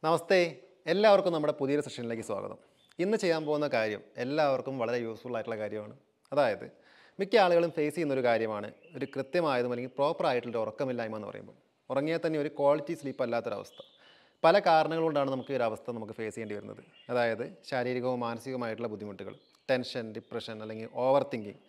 നമസ്തേ, എല്ലാവർക്കും നമ്മുടെ പുതിയൊരു സെഷനിലേക്ക് സ്വാഗതം. ഇന്ന് ചെയ്യാൻ പോകുന്ന കാര്യം എല്ലാവർക്കും വളരെ യൂസ്ഫുൾ ആയിട്ടുള്ള കാര്യമാണ്. അതായത് മിക്ക ആളുകളും ഫേസ് ചെയ്യുന്നൊരു കാര്യമാണ് ഒരു കൃത്യമായതും അല്ലെങ്കിൽ പ്രോപ്പർ ആയിട്ടുള്ള ഉറക്കമില്ലായ്മ എന്ന് പറയുമ്പോൾ. ഉറങ്ങിയാൽ തന്നെ ഒരു ക്വാളിറ്റി സ്ലീപ്പ് അല്ലാത്തൊരവസ്ഥ. പല കാരണങ്ങൾ കൊണ്ടാണ് നമുക്ക് ഈ ഒരു അവസ്ഥ നമുക്ക് ഫേസ് ചെയ്യേണ്ടി വരുന്നത്. അതായത് ശാരീരികവും മാനസികവുമായിട്ടുള്ള ബുദ്ധിമുട്ടുകൾ, ടെൻഷൻ, ഡിപ്രഷൻ അല്ലെങ്കിൽ ഓവർ തിങ്കിങ്,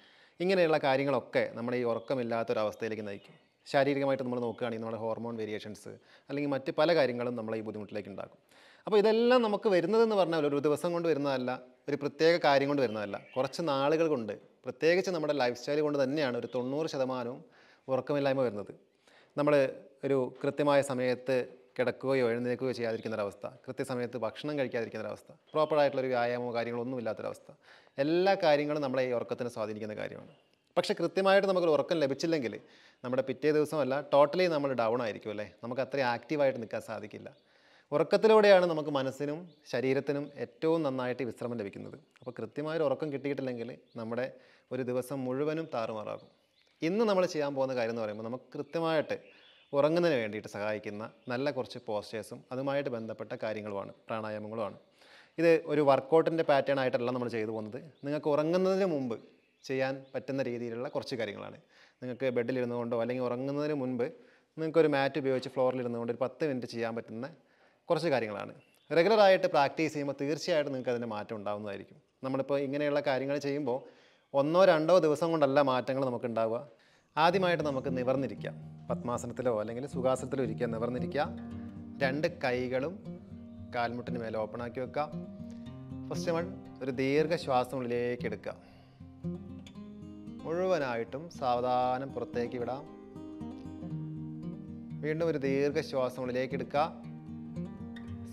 ഇങ്ങനെയുള്ള കാര്യങ്ങളൊക്കെ നമ്മുടെ ഈ ഉറക്കമില്ലാത്തൊരവസ്ഥയിലേക്ക് നയിക്കും. ശാരീരികമായിട്ട് നമ്മൾ നോക്കുകയാണെങ്കിൽ നമ്മുടെ ഹോർമോൺ വേരിയേഷൻസ് അല്ലെങ്കിൽ മറ്റ് പല കാര്യങ്ങളും നമ്മളെ ഈ ബുദ്ധിമുട്ടിലേക്ക് ഉണ്ടാക്കും. അപ്പോൾ ഇതെല്ലാം നമുക്ക് വരുന്നതെന്ന് പറഞ്ഞാൽ ഒരു ദിവസം കൊണ്ട് വരുന്നതല്ല, ഒരു പ്രത്യേക കാര്യം കൊണ്ട് വരുന്നതല്ല, കുറച്ച് നാളുകൾ കൊണ്ട്, പ്രത്യേകിച്ച് നമ്മുടെ ലൈഫ് സ്റ്റൈൽ കൊണ്ട് തന്നെയാണ് ഒരു 90% ഉറക്കമില്ലായ്മ വരുന്നത്. നമ്മൾ ഒരു കൃത്യമായ സമയത്ത് കിടക്കുകയോ എഴുന്നേൽക്കുകയോ ചെയ്യാതിരിക്കുന്നൊരവസ്ഥ, കൃത്യസമയത്ത് ഭക്ഷണം കഴിക്കാതിരിക്കുന്നൊരവസ്ഥ, പ്രോപ്പറായിട്ടുള്ളൊരു വ്യായാമമോ കാര്യങ്ങളൊന്നും ഇല്ലാത്തൊരവസ്ഥ, എല്ലാ കാര്യങ്ങളും നമ്മളെ ഈ ഉറക്കത്തിനെ സ്വാധീനിക്കുന്ന കാര്യമാണ്. പക്ഷേ കൃത്യമായിട്ട് നമുക്കൊരു ഉറക്കം ലഭിച്ചില്ലെങ്കിൽ നമ്മുടെ പിറ്റേ ദിവസമല്ല, ടോട്ടലി നമ്മൾ ഡൗൺ ആയിരിക്കും അല്ലേ, നമുക്ക് അത്രയും ആക്റ്റീവായിട്ട് നിൽക്കാൻ സാധിക്കില്ല. ഉറക്കത്തിലൂടെയാണ് നമുക്ക് മനസ്സിനും ശരീരത്തിനും ഏറ്റവും നന്നായിട്ട് വിശ്രമം ലഭിക്കുന്നത്. അപ്പോൾ കൃത്യമായൊരു ഉറക്കം കിട്ടിയിട്ടില്ലെങ്കിൽ നമ്മുടെ ഒരു ദിവസം മുഴുവനും താറുമാറാകും. ഇന്ന് നമ്മൾ ചെയ്യാൻ പോകുന്ന കാര്യം എന്ന് പറയുമ്പോൾ നമുക്ക് കൃത്യമായിട്ട് ഉറങ്ങുന്നതിന് വേണ്ടിയിട്ട് സഹായിക്കുന്ന നല്ല കുറച്ച് പോസ്റ്റേഴ്സും അതുമായിട്ട് ബന്ധപ്പെട്ട കാര്യങ്ങളുമാണ്, പ്രാണായാമങ്ങളുമാണ്. ഇത് ഒരു വർക്കൗട്ടിൻ്റെ പാറ്റേൺ ആയിട്ടല്ല നമ്മൾ ചെയ്തു പോകുന്നത്. നിങ്ങൾക്ക് ഉറങ്ങുന്നതിന് മുമ്പ് ചെയ്യാൻ പറ്റുന്ന രീതിയിലുള്ള കുറച്ച് കാര്യങ്ങളാണ്. നിങ്ങൾക്ക് ബെഡിലിരുന്നു കൊണ്ടോ അല്ലെങ്കിൽ ഉറങ്ങുന്നതിന് മുൻപ് നിങ്ങൾക്കൊരു മാറ്റ് ഉപയോഗിച്ച് ഫ്ലോറിലിരുന്നു കൊണ്ട് ഒരു 10 മിനിറ്റ് ചെയ്യാൻ പറ്റുന്ന കുറച്ച് കാര്യങ്ങളാണ്. റെഗുലറായിട്ട് പ്രാക്ടീസ് ചെയ്യുമ്പോൾ തീർച്ചയായിട്ടും നിങ്ങൾക്ക് അതിൻ്റെ മാറ്റം ഉണ്ടാകുന്നതായിരിക്കും. നമ്മളിപ്പോൾ ഇങ്ങനെയുള്ള കാര്യങ്ങൾ ചെയ്യുമ്പോൾ 1-2 ദിവസം കൊണ്ടല്ല മാറ്റങ്ങൾ നമുക്ക് ഉണ്ടാവുക. ആദ്യമായിട്ട് നമുക്ക് നിവർന്നിരിക്കാം. പത്മാസനത്തിലോ അല്ലെങ്കിൽ സുഖാസനത്തിലോ ഇരിക്കുക, നിവർന്നിരിക്കുക. 2 കൈകളും കാൽമുട്ടിന് മേലെ ഓപ്പണാക്കി വെക്കുക. ഫസ്റ്റ് വൺ, ഒരു ദീർഘശ്വാസം ഉള്ളിലേക്ക് എടുക്കുക. മുഴുവനായിട്ടും സാവധാനം പുറത്തേക്ക് വിടാം. വീണ്ടും ഒരു ദീർഘശ്വാസം ഉള്ളിലേക്ക് എടുക്കുക,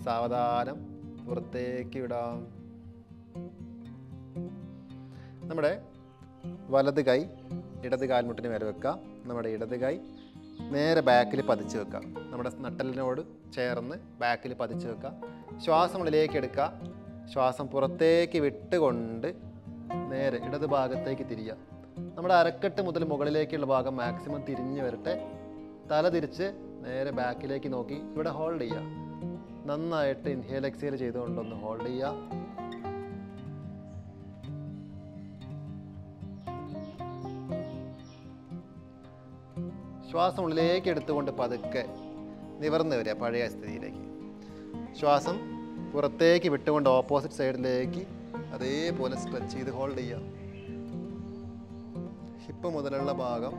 സാവധാനം പുറത്തേക്ക് വിടാം. നമ്മുടെ വലത് കൈ ഇടത് കാൽമുട്ടിന് മേലെ വെക്കുക. നമ്മുടെ ഇടത് കൈ നേരെ ബാക്കിൽ പതിച്ച് വെക്കുക. നമ്മുടെ നട്ടലിനോട് ചേർന്ന് ബാക്കിൽ പതിച്ച് വെക്കുക. ശ്വാസം ഉള്ളിലേക്ക് എടുക്കുക. ശ്വാസം പുറത്തേക്ക് വിട്ടുകൊണ്ട് നേരെ ഇടത് ഭാഗത്തേക്ക് തിരിയുക. നമ്മുടെ അരക്കെട്ട് മുതൽ മുകളിലേക്കുള്ള ഭാഗം മാക്സിമം തിരിഞ്ഞ് വരട്ടെ. തല തിരിച്ച് നേരെ ബാക്കിലേക്ക് നോക്കി ഇവിടെ ഹോൾഡ് ചെയ്യുക. നന്നായിട്ട് ഇൻഹേൽ എക്സേൽ ചെയ്തുകൊണ്ടൊന്ന് ഹോൾഡ് ചെയ്യുക. ശ്വാസം ഉള്ളിലേക്ക് എടുത്തുകൊണ്ട് പതുക്കെ നിവർന്ന് വരിക പഴയ സ്ഥിതിയിലേക്ക്. ശ്വാസം പുറത്തേക്ക് വിട്ടുകൊണ്ട് ഓപ്പോസിറ്റ് സൈഡിലേക്ക് അതേപോലെ സ്ട്രെച്ച് ചെയ്ത് ഹോൾഡ് ചെയ്യുക. ഹിപ്പ് മുതലുള്ള ഭാഗം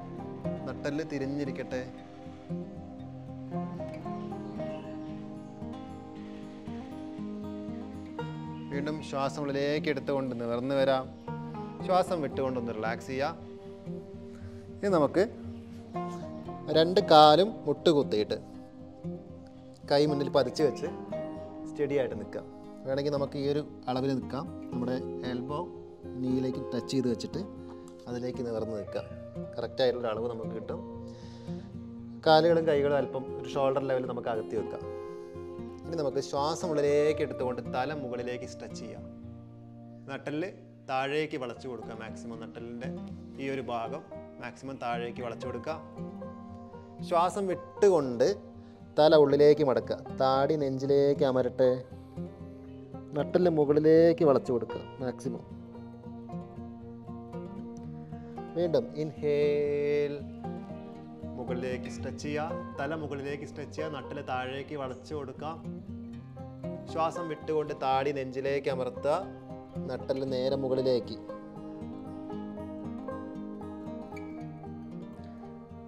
നട്ടെല്ല് തിരിഞ്ഞിരിക്കട്ടെ. വീണ്ടും ശ്വാസം ഉള്ളിലേക്ക് എടുത്തുകൊണ്ട് നിവർന്ന് വരാം. ശ്വാസം വിട്ടുകൊണ്ടൊന്ന് റിലാക്സ് ചെയ്യാം. ഇനി നമുക്ക് 2 കാലും മുട്ടുകുത്തിയിട്ട് കൈ മുന്നിൽ പതിച്ച് വെച്ച് സ്റ്റഡി ആയിട്ട് നിൽക്കാം. വേണമെങ്കിൽ നമുക്ക് ഈ ഒരു അളവിൽ നിൽക്കാം. നമ്മുടെ എൽബോ നീയിലേക്ക് ടച്ച് ചെയ്ത് വെച്ചിട്ട് അതിലേക്ക് നിവർന്ന് നിൽക്കാം. കറക്റ്റായിട്ടുള്ള അളവ് നമുക്ക് കിട്ടും. കാലുകളും കൈകളും അല്പം ഒരു ഷോൾഡർ ലെവലിൽ നമുക്ക് അകത്തി വെക്കാം. ഇനി നമുക്ക് ശ്വാസം ഉള്ളിലേക്ക് എടുത്തുകൊണ്ട് തല മുകളിലേക്ക് സ്ട്രെച്ച് ചെയ്യാം. നട്ടലിൽ താഴേക്ക് വളച്ചു കൊടുക്കുക. മാക്സിമം നട്ടലിൻ്റെ ഈ ഒരു ഭാഗം മാക്സിമം താഴേക്ക് വളച്ചു കൊടുക്കുക. ശ്വാസം വിട്ടുകൊണ്ട് തല ഉള്ളിലേക്ക് മടക്കുക. താടി നെഞ്ചിലേക്ക് അമരട്ടെ. നട്ടലിന് മുകളിലേക്ക് വളച്ചു കൊടുക്കുക മാക്സിമം. വീണ്ടും ഇൻഹേൽ, മുകളിലേക്ക് സ്ട്രെച്ച് ചെയ്യുക. തല മുകളിലേക്ക് സ്ട്രെച്ച് ചെയ്യുക. നട്ടല് താഴേക്ക് വളച്ചു കൊടുക്കാം. ശ്വാസം വിട്ടുകൊണ്ട് താടി നെഞ്ചിലേക്ക് അമർത്തുക. നട്ടല് നേരെ മുകളിലേക്ക്.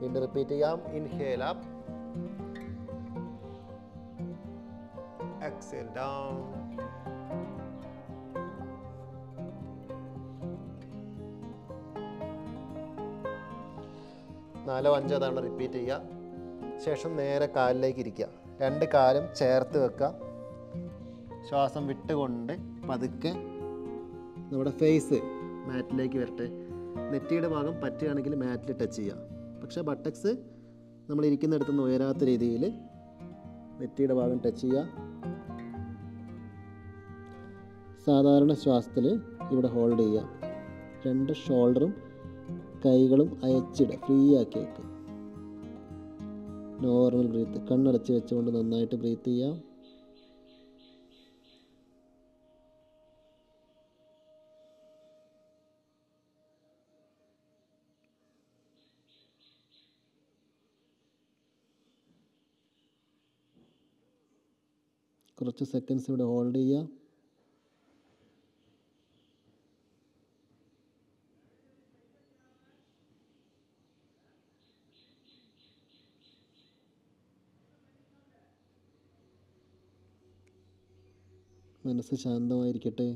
വീണ്ടും റിപ്പീറ്റ് ചെയ്യാം. Inhale up, exhale down. നാലോ 5 തവണ റിപ്പീറ്റ് ചെയ്യുക. ശേഷം നേരെ കാലിലേക്ക് ഇരിക്കുക. 2 കാലും ചേർത്ത് വെക്കുക. ശ്വാസം വിട്ടുകൊണ്ട് പതുക്കെ നമ്മുടെ ഫേസ് മാറ്റിലേക്ക് വരട്ടെ. നെറ്റിയുടെ ഭാഗം പറ്റുകയാണെങ്കിൽ മാറ്റിൽ ടച്ച് ചെയ്യുക. പക്ഷേ ബട്ടക്സ് നമ്മൾ ഇരിക്കുന്നിടത്തു നിന്ന് ഉയരാത്ത രീതിയിൽ നെറ്റിയുടെ ഭാഗം ടച്ച് ചെയ്യുക. സാധാരണ ശ്വാസത്തിൽ ഇവിടെ ഹോൾഡ് ചെയ്യുക. 2 ഷോൾഡറും കൈകളും അയച്ചിടുക. ഫ്രീ ആക്കി വെക്കുക. Normal breath. കണ്ണടച്ച് വെച്ചുകൊണ്ട് നന്നായിട്ട് ബ്രീത്ത് ചെയ്യാം. കുറച്ച് സെക്കൻഡ്സ് ഇവിടെ ഹോൾഡ് ചെയ്യുക. മനസ്സ് ശാന്തമായിരിക്കട്ടെ.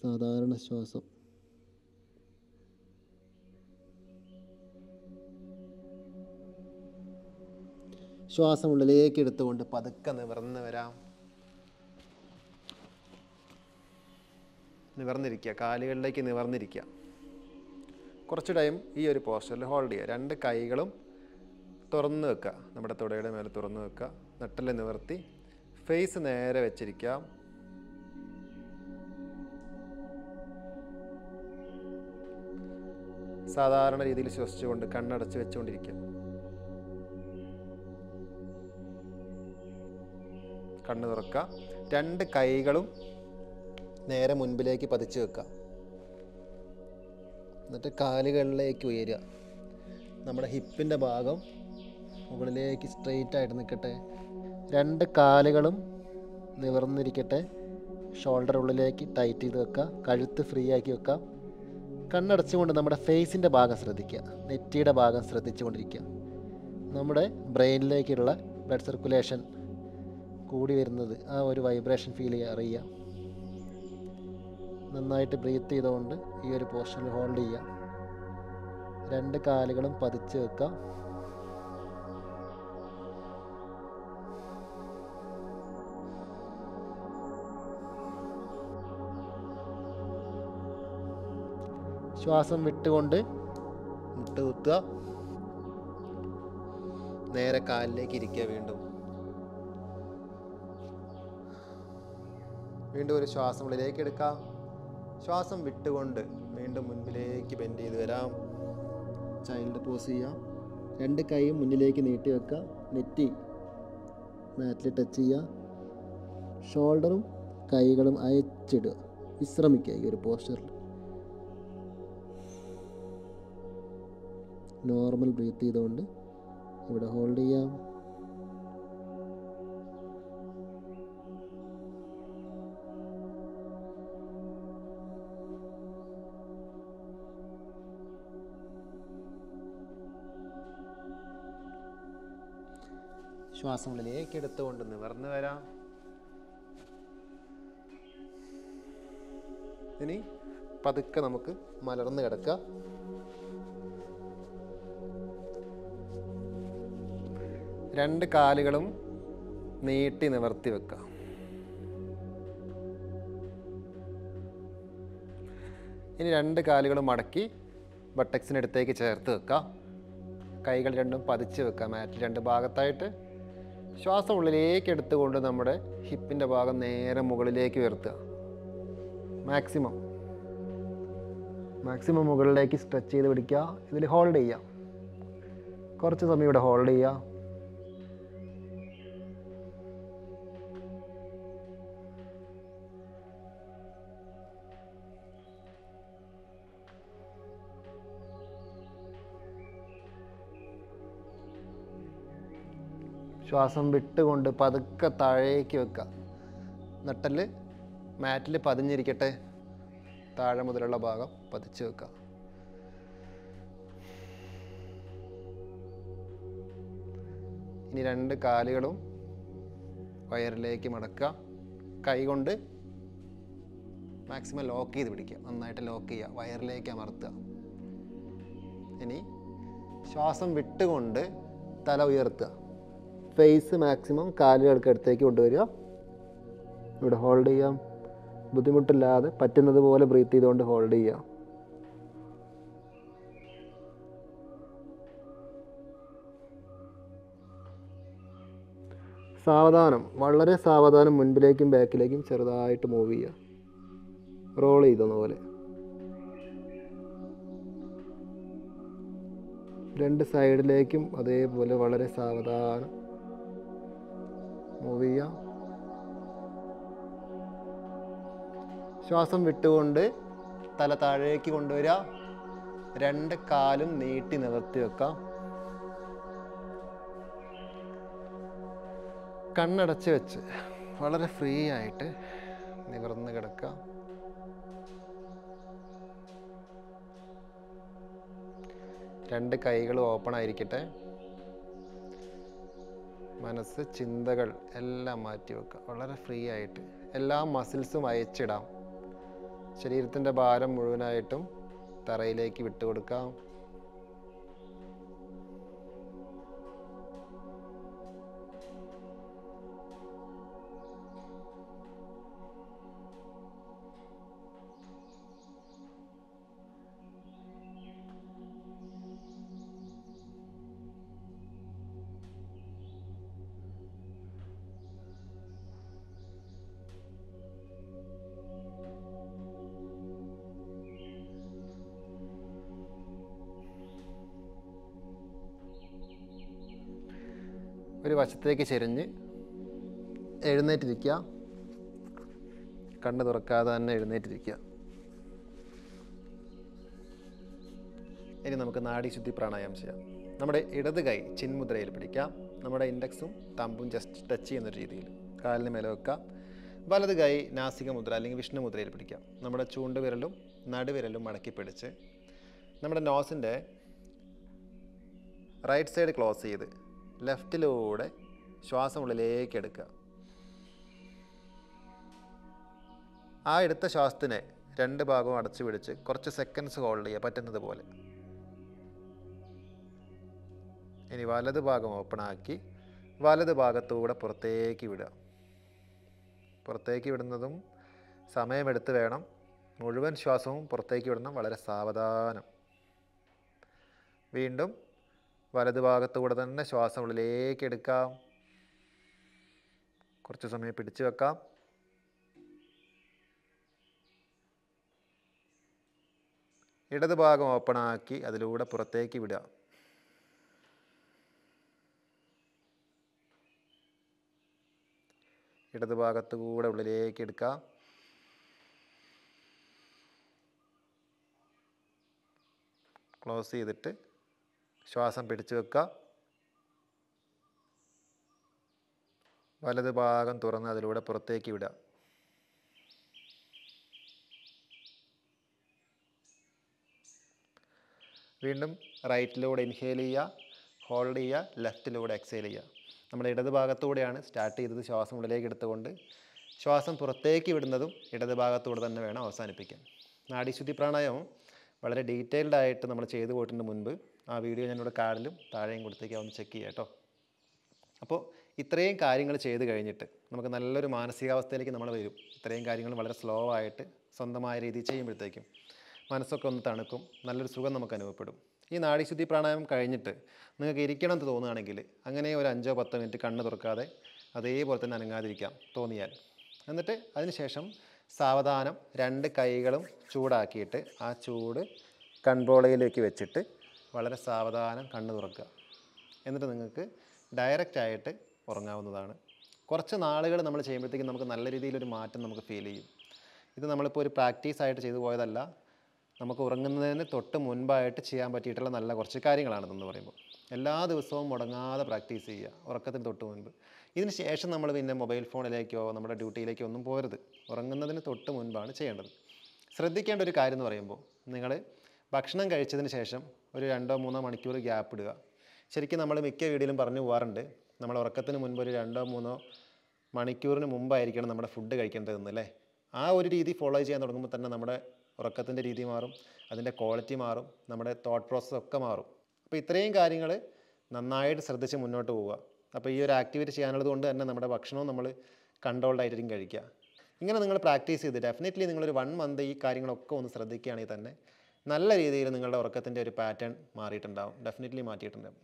സാധാരണ ശ്വാസം. ശ്വാസം ഉള്ളിലേക്ക് എടുത്തുകൊണ്ട് പതുക്കെ നിവർന്ന് വരാം. നിവർന്നിരിക്കുക, കാലുകളിലേക്ക് നിവർന്നിരിക്കുക. കുറച്ച് ടൈം ഈ ഒരു പോസ്റ്ററിൽ ഹോൾഡ് ചെയ്യുക. 2 കൈകളും തുറന്ന് വെക്കുക, നമ്മുടെ തുടയുടെ മേലെ തുറന്ന് വെക്കുക. നട്ടെല്ല് നിവർത്തി ഫേസ് നേരെ വെച്ചിരിക്കാം. സാധാരണ രീതിയിൽ ശ്വസിച്ചുകൊണ്ട് കണ്ണടച്ച് വെച്ചുകൊണ്ടിരിക്കുക. കണ്ണ് തുറക്കുക. 2 കൈകളും നേരെ മുൻപിലേക്ക് പതിച്ച് വെക്കുക. എന്നിട്ട് കാലുകളിലേക്ക് ഉയരുക. നമ്മുടെ ഹിപ്പിൻ്റെ ഭാഗം മുകളിലേക്ക് സ്ട്രെയിറ്റ് ആയിട്ട് നിൽക്കട്ടെ. 2 കാലുകളും നിവർന്നിരിക്കട്ടെ. ഷോൾഡർ ഉള്ളിലേക്ക് ടൈറ്റ് ചെയ്ത് വെക്കുക. കഴുത്ത് ഫ്രീ ആക്കി വെക്കുക. കണ്ണടച്ചുകൊണ്ട് നമ്മുടെ ഫേസിൻ്റെ ഭാഗം ശ്രദ്ധിക്കുക. നെറ്റിയുടെ ഭാഗം ശ്രദ്ധിച്ചുകൊണ്ടിരിക്കുക. നമ്മുടെ ബ്രെയിനിലേക്കുള്ള ബ്ലഡ് സർക്കുലേഷൻ കൂടി വരുന്നത്, ആ ഒരു വൈബ്രേഷൻ ഫീൽ അറിയുക. നന്നായിട്ട് ബ്രീത്ത് ചെയ്തുകൊണ്ട് ഈ ഒരു പോസ്ചറിൽ ഹോൾഡ് ചെയ്യുക. 2 കാലുകളും പതിച്ച് വെക്കുക. ശ്വാസം വിട്ടുകൊണ്ട് മുട്ട് കുത്തുക. നേരെ കാലിലേക്ക് ഇരിക്കുക. വീണ്ടും ഒരു ശ്വാസം ഉള്ളിലേക്ക് എടുക്കാം. ശ്വാസം വിട്ടുകൊണ്ട് വീണ്ടും മുൻപിലേക്ക് ബെൻഡ് ചെയ്ത് വരാം. ചൈൽഡ് പോസ് ചെയ്യാം. 2 കൈയും മുന്നിലേക്ക് നീട്ടി വെക്കുക. നെറ്റി മാറ്റിൽ ടച്ച് ചെയ്യുക. ഷോൾഡറും കൈകളും അയച്ചിടുക. വിശ്രമിക്കുക ഈ ഒരു പോസ്ചറിൽ. നോർമൽ ബ്രീത്ത് ചെയ്തുകൊണ്ട് ഇവിടെ ഹോൾഡ് ചെയ്യാം. ശ്വാസം ഉള്ളിലേക്ക് എടുത്തുകൊണ്ട് നിവർന്ന് വരാം. ഇനി പതുക്കെ നമുക്ക് മലർന്ന് കിടക്കുക. രണ്ട് കാലുകളും നീട്ടി നിവർത്തി വെക്കുക. ഇനി രണ്ട് കാലുകളും മടക്കി ബട്ടക്സിനടുത്തേക്ക് ചേർത്ത് വെക്കുക. കൈകൾ രണ്ടും പതിച്ച് വെക്കുക മാറ്റിൽ രണ്ട് ഭാഗത്തായിട്ട്. ശ്വാസം ഉള്ളിലേക്ക് എടുത്തുകൊണ്ട് നമ്മുടെ ഹിപ്പിൻ്റെ ഭാഗം നേരെ മുകളിലേക്ക് ഉയർത്തുക. മാക്സിമം മുകളിലേക്ക് സ്ട്രെച്ച് ചെയ്ത് പിടിക്കുക. ഇതിൽ ഹോൾഡ് ചെയ്യുക. കുറച്ച് സമയം ഇവിടെ ഹോൾഡ് ചെയ്യുക. ശ്വാസം വിട്ടുകൊണ്ട് പതുക്കെ താഴേക്ക് വെക്കുക. നട്ടല് മാറ്റിൽ പതിഞ്ഞിരിക്കട്ടെ. താഴെ മുതലുള്ള ഭാഗം പതിച്ച് വെക്കുക. ഇനി രണ്ട് കാലുകളും വയറിലേക്ക് മടക്കുക. കൈ കൊണ്ട് മാക്സിമം ലോക്ക് ചെയ്ത് പിടിക്കുക. നന്നായിട്ട് ലോക്ക് ചെയ്യുക. വയറിലേക്ക് അമർത്തുക. ഇനി ശ്വാസം വിട്ടുകൊണ്ട് തല ഉയർത്തുക. ഫേസ് മാക്സിമം കാലുകൾക്ക് അടുത്തേക്ക് കൊണ്ടുവരിക. ഇവിടെ ഹോൾഡ് ചെയ്യാം. ബുദ്ധിമുട്ടില്ലാതെ പറ്റുന്നത് പോലെ ബ്രീത്ത് ചെയ്തുകൊണ്ട് ഹോൾഡ് ചെയ്യുക. സാവധാനം, വളരെ സാവധാനം മുൻപിലേക്കും ബാക്കിലേക്കും ചെറുതായിട്ട് മൂവ് ചെയ്യുക. റോൾ ചെയ്തെന്ന പോലെ. രണ്ട് സൈഡിലേക്കും അതേപോലെ വളരെ സാവധാനം മൂവ് ചെയ്യുക. ശ്വാസം വിട്ടുകൊണ്ട് തല താഴേക്ക് കൊണ്ടുവരിക. രണ്ട് കാലും നീട്ടി നിവർത്തി വെക്കാം. കണ്ണടച്ച് വെച്ച് വളരെ ഫ്രീ ആയിട്ട് നിവർന്ന് കിടക്കുക. രണ്ട് കൈകളും ഓപ്പൺ ആയിരിക്കട്ടെ. മനസ്സ്, ചിന്തകൾ എല്ലാം മാറ്റി വെക്കുക. വളരെ ഫ്രീ ആയിട്ട് എല്ലാ മസിൽസും അയച്ചിടാം. ശരീരത്തിൻ്റെ ഭാരം മുഴുവനായിട്ടും തറയിലേക്ക് വിട്ടുകൊടുക്കാം. ഒരു വശത്തേക്ക് ചെരിഞ്ഞ് എഴുന്നേറ്റിരിക്കുക. കണ്ണ് തുറക്കാതെ തന്നെ എഴുന്നേറ്റിരിക്കുക. ഇനി നമുക്ക് നാഡീശുദ്ധി പ്രാണായാമം ചെയ്യാം. നമ്മുടെ ഇടത് കൈ ചിന്മുദ്രയിൽ പിടിക്കാം. നമ്മുടെ ഇൻഡെക്സും തമ്പും ജസ്റ്റ് ടച്ച് ചെയ്യുന്ന രീതിയിൽ കാലിന് മേലെ വെക്കാം. വലത് കൈ നാസിക മുദ്ര അല്ലെങ്കിൽ വിഷ്ണു മുദ്രയിൽ പിടിക്കാം. നമ്മുടെ ചൂണ്ടുവിരലും നടുവിരലും മടക്കി പിടിച്ച് നമ്മുടെ നോസിൻ്റെ റൈറ്റ് സൈഡ് ക്ലോസ് ചെയ്ത് ലെഫ്റ്റിലൂടെ ശ്വാസം ഉള്ളിലേക്ക് എടുക്കുക. ആ എടുത്ത ശ്വാസത്തിനെ രണ്ട് ഭാഗവും അടച്ചു പിടിച്ച് കുറച്ച് സെക്കൻഡ്സ് ഹോൾഡ് ചെയ്യുക, പറ്റുന്നത് പോലെ. ഇനി വലത് ഭാഗം ഓപ്പൺ ആക്കി വലത് ഭാഗത്തൂടെ പുറത്തേക്ക് വിടുക. പുറത്തേക്ക് വിടുന്നതും സമയമെടുത്ത് വേണം. മുഴുവൻ ശ്വാസവും പുറത്തേക്ക് വിടണം, വളരെ സാവധാനം. വീണ്ടും വലത് ഭാഗത്തൂടെ തന്നെ ശ്വാസം ഉള്ളിലേക്ക് എടുക്കാം. കുറച്ച് സമയം പിടിച്ചു വെക്കാം. ഇടത് ഭാഗം ഓപ്പൺ ആക്കി അതിലൂടെ പുറത്തേക്ക് വിടുക. ഇടത് ഭാഗത്ത് കൂടെ ഉള്ളിലേക്ക് എടുക്കാം. ക്ലോസ് ചെയ്തിട്ട് ശ്വാസം പിടിച്ചു വെക്കുക. വലത് ഭാഗം തുറന്ന് അതിലൂടെ പുറത്തേക്ക് വിടുക. വീണ്ടും റൈറ്റിലൂടെ ഇൻഹേൽ ചെയ്യുക, ഹോൾഡ് ചെയ്യുക, ലെഫ്റ്റിലൂടെ എക്സേൽ ചെയ്യുക. നമ്മുടെ ഇടത് ഭാഗത്തൂടെയാണ് സ്റ്റാർട്ട് ചെയ്തത്. ശ്വാസം ഉള്ളിലേക്ക് എടുത്തുകൊണ്ട് ശ്വാസം പുറത്തേക്ക് വിടുന്നതും ഇടത് ഭാഗത്തൂടെ തന്നെ വേണം അവസാനിപ്പിക്കാൻ. നാഡീശുദ്ധി പ്രാണായാമം വളരെ ഡീറ്റെയിൽഡ് ആയിട്ട് നമ്മൾ ചെയ്തു പോയിട്ടുണ്ട് മുൻപ്. ആ വീഡിയോ ഞാനിവിടെ കാർഡിലും താഴെയും കൊടുത്തേക്ക് ഒന്ന് ചെക്ക് ചെയ്യാം കേട്ടോ. അപ്പോൾ ഇത്രയും കാര്യങ്ങൾ ചെയ്ത് കഴിഞ്ഞിട്ട് നമുക്ക് നല്ലൊരു മാനസികാവസ്ഥയിലേക്ക് നമ്മൾ വരും. ഇത്രയും കാര്യങ്ങൾ വളരെ സ്ലോ ആയിട്ട് സ്വന്തമായ രീതിയിൽ ചെയ്യുമ്പോഴത്തേക്കും മനസ്സൊക്കെ ഒന്ന് തണുക്കും, നല്ലൊരു സുഖം നമുക്ക് അനുഭവപ്പെടും. ഈ നാഡീശുദ്ധി പ്രാണായാമം കഴിഞ്ഞിട്ട് നിങ്ങൾക്ക് ഇരിക്കണം എന്ന് തോന്നുകയാണെങ്കിൽ അങ്ങനെ ഒരു 5-10 മിനിറ്റ് കണ്ണ് തുറക്കാതെ അതേപോലെ തന്നെ അനങ്ങാതിരിക്കാം തോന്നിയാൽ. എന്നിട്ട് അതിനുശേഷം സാവധാനം രണ്ട് കൈകളും ചൂടാക്കിയിട്ട് ആ ചൂട് കൺപോളയിലേക്ക് വെച്ചിട്ട് വളരെ സാവധാനം കണ്ണ് തുറക്കുക. എന്നിട്ട് നിങ്ങൾക്ക് ഡയറക്റ്റായിട്ട് ഉറങ്ങാവുന്നതാണ്. കുറച്ച് നാളുകൾ നമ്മൾ ചെയ്യുമ്പോഴത്തേക്കും നമുക്ക് നല്ല രീതിയിലൊരു മാറ്റം നമുക്ക് ഫീൽ ചെയ്യും. ഇത് നമ്മളിപ്പോൾ ഒരു പ്രാക്ടീസായിട്ട് ചെയ്തു പോയതല്ല, നമുക്ക് ഉറങ്ങുന്നതിന് തൊട്ട് മുൻപായിട്ട് ചെയ്യാൻ പറ്റിയിട്ടുള്ള നല്ല കുറച്ച് കാര്യങ്ങളാണിതെന്ന് പറയുമ്പോൾ. എല്ലാ ദിവസവും മുടങ്ങാതെ പ്രാക്ടീസ് ചെയ്യുക ഉറക്കത്തിന് തൊട്ട് മുൻപ്. ഇതിന് ശേഷം നമ്മൾ പിന്നെ മൊബൈൽ ഫോണിലേക്കോ നമ്മുടെ ഡ്യൂട്ടിയിലേക്കോ ഒന്നും പോരുത്. ഉറങ്ങുന്നതിന് തൊട്ട് മുൻപാണ് ചെയ്യേണ്ടത്. ശ്രദ്ധിക്കേണ്ട ഒരു കാര്യം എന്ന് പറയുമ്പോൾ, നിങ്ങൾ ഭക്ഷണം കഴിച്ചതിന് ശേഷം ഒരു 2-3 മണിക്കൂർ ഗ്യാപ്പ് ഇടുക. ശരിക്കും നമ്മൾ മിക്ക വീഡിയോയിലും പറഞ്ഞു പോകാറുണ്ട്, നമ്മൾ ഉറക്കത്തിന് മുൻപ് ഒരു 2-3 മണിക്കൂറിന് മുമ്പായിരിക്കണം നമ്മുടെ ഫുഡ് കഴിക്കേണ്ടതെന്ന് അല്ലേ. ആ ഒരു രീതി ഫോളോ ചെയ്യാൻ തുടങ്ങുമ്പോൾ തന്നെ നമ്മുടെ ഉറക്കത്തിൻ്റെ രീതി മാറും, അതിൻ്റെ ക്വാളിറ്റി മാറും, നമ്മുടെ തോട്ട് പ്രോസസ്സ് ഒക്കെ മാറും. അപ്പോൾ ഇത്രയും കാര്യങ്ങൾ നന്നായിട്ട് ശ്രദ്ധിച്ച് മുന്നോട്ട് പോവുക. അപ്പോൾ ഈ ഒരു ആക്ടിവിറ്റി ചെയ്യാനുള്ളത് കൊണ്ട് തന്നെ നമ്മുടെ ഭക്ഷണവും നമ്മൾ കൺട്രോൾഡ് ആയിരിക്കും കഴിക്കുക. ഇങ്ങനെ നിങ്ങൾ പ്രാക്ടീസ് ചെയ്ത് ഡെഫിനറ്റ്ലി നിങ്ങളൊരു 1 മന്ത് ഈ കാര്യങ്ങളൊക്കെ ഒന്ന് ശ്രദ്ധിക്കുകയാണെങ്കിൽ തന്നെ നല്ല രീതിയിൽ നിങ്ങളുടെ ഉറക്കത്തിൻ്റെ ഒരു പാറ്റേൺ മാറിയിട്ടുണ്ടാവും, ഡെഫിനറ്റ്ലി മാറ്റിയിട്ടുണ്ടാവും.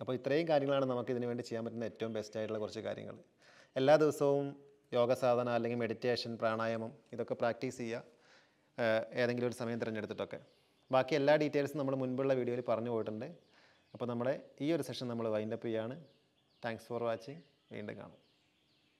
അപ്പോൾ ഇത്രയും കാര്യങ്ങളാണ് നമുക്ക് ഇതിനു വേണ്ടി ചെയ്യാൻ പറ്റുന്ന ഏറ്റവും ബെസ്റ്റ് ആയിട്ടുള്ള കുറച്ച് കാര്യങ്ങൾ. എല്ലാ ദിവസവും യോഗ സാധന അല്ലെങ്കിൽ മെഡിറ്റേഷൻ, പ്രാണായാമം ഇതൊക്കെ പ്രാക്ടീസ് ചെയ്യുക, ഏതെങ്കിലും ഒരു സമയം തിരഞ്ഞെടുത്തിട്ടൊക്കെ. ബാക്കി എല്ലാ ഡീറ്റെയിൽസും നമ്മൾ മുൻപുള്ള വീഡിയോയിൽ പറഞ്ഞു പോയിട്ടുണ്ട്. അപ്പോൾ നമ്മുടെ ഈ ഒരു സെഷൻ നമ്മൾ വൈൻഡപ്പ് ചെയ്യുകയാണ്. Thanks for watching. വീണ്ടും കാണാം.